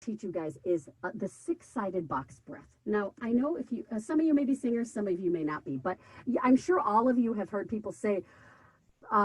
teach you guys is the six-sided box breath. Now, I know if you, some of you may be singers, some of you may not be, but I'm sure all of you have heard people say,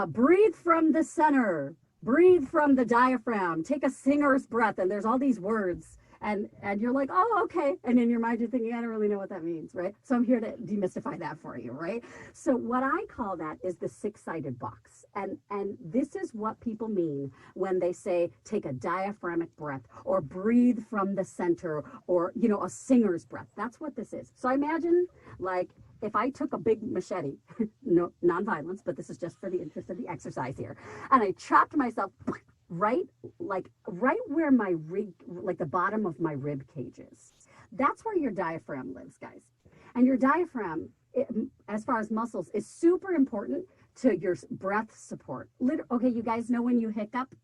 breathe from the center, breathe from the diaphragm, take a singer's breath, and there's all these words. And you're like, oh, okay. And in your mind, you're thinking, I don't really know what that means, right? So I'm here to demystify that for you, right? So what I call that is the six-sided box. And this is what people mean when they say, take a diaphragmic breath or breathe from the center or, you know, a singer's breath. That's what this is. So I imagine, like, if I took a big machete, no, non-violence, but this is just for the interest of the exercise here, and I chopped myself right where my rib, like the bottom of my rib cage is. That's where your diaphragm lives, guys. And your diaphragm, as far as muscles, is super important to your breath support. Okay, you guys know when you hiccup,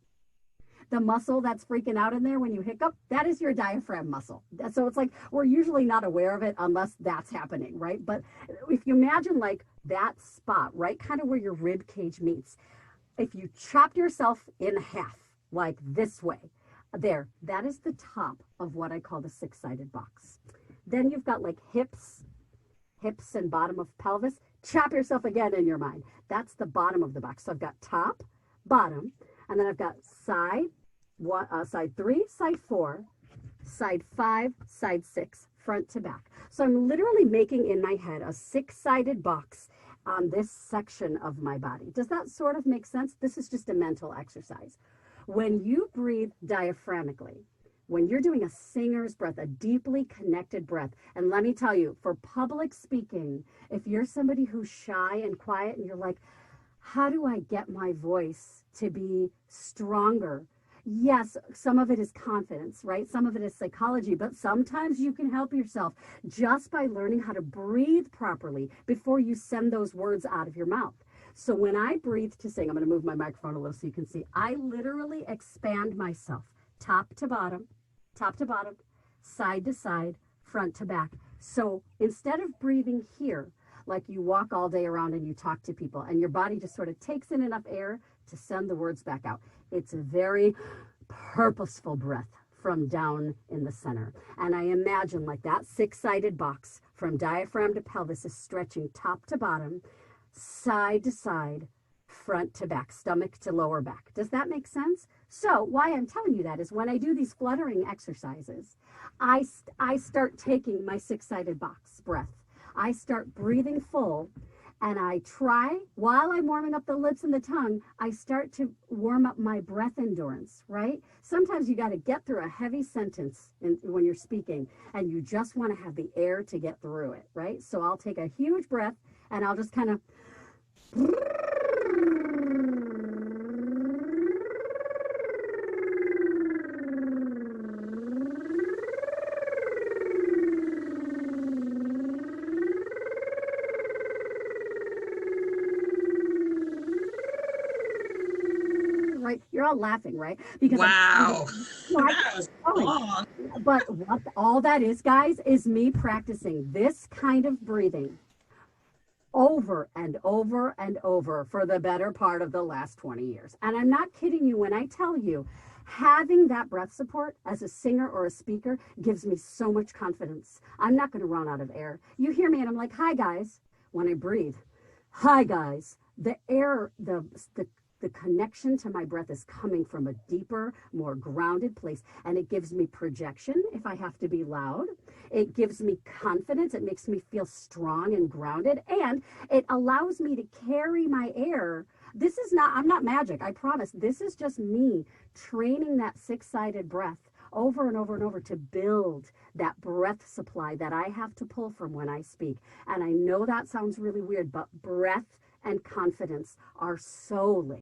the muscle that's freaking out in there when you hiccup, that is your diaphragm muscle. So it's like, we're usually not aware of it unless that's happening, right? But if you imagine like that spot, right, kind of where your rib cage meets, if you chopped yourself in half, like this way, there, that is the top of what I call the six-sided box. Then you've got like hips and bottom of pelvis. Chop yourself again in your mind. That's the bottom of the box. So I've got top, bottom, and then I've got side, side 3, side 4, side 5, side 6, front to back. So I'm literally making in my head a six-sided box on this section of my body. Does that sort of make sense? This is just a mental exercise. When you breathe diaphragmically, when you're doing a singer's breath, a deeply connected breath, and let me tell you, for public speaking, if you're somebody who's shy and quiet and you're like, how do I get my voice to be stronger? Yes, some of it is confidence, right? Some of it is psychology, but sometimes you can help yourself just by learning how to breathe properly before you send those words out of your mouth. So when I breathe to sing, I'm going to move my microphone a little so you can see, I literally expand myself top to bottom, side to side, front to back. So instead of breathing here, like you walk all day around and you talk to people and your body just sort of takes in enough air to send the words back out. It's a very purposeful breath from down in the center. And I imagine like that six-sided box from diaphragm to pelvis is stretching top to bottom, side to side, front to back, stomach to lower back. Does that make sense? So why I'm telling you that is when I do these fluttering exercises, I start taking my six-sided box breath. I start breathing full, and I try, while I'm warming up the lips and the tongue, I start to warm up my breath endurance, right? Sometimes you got to get through a heavy sentence when you're speaking, and you just want to have the air to get through it, right? So I'll take a huge breath, and I'll just kind of right? You're all laughing, right? Because wow. That was long. But what all that is, guys, is me practicing this kind of breathing over and over and over for the better part of the last 20 years. And I'm not kidding you when I tell you, having that breath support as a singer or a speaker gives me so much confidence. I'm not going to run out of air. You hear me and I'm like, hi, guys, when I breathe. Hi, guys. The air, the connection to my breath is coming from a deeper, more grounded place. And it gives me projection if I have to be loud. It gives me confidence. It makes me feel strong and grounded. And it allows me to carry my air. This is not, I'm not magic, I promise. This is just me training that six-sided breath over and over and over to build that breath supply that I have to pull from when I speak. And I know that sounds really weird, but breath and confidence are so linked.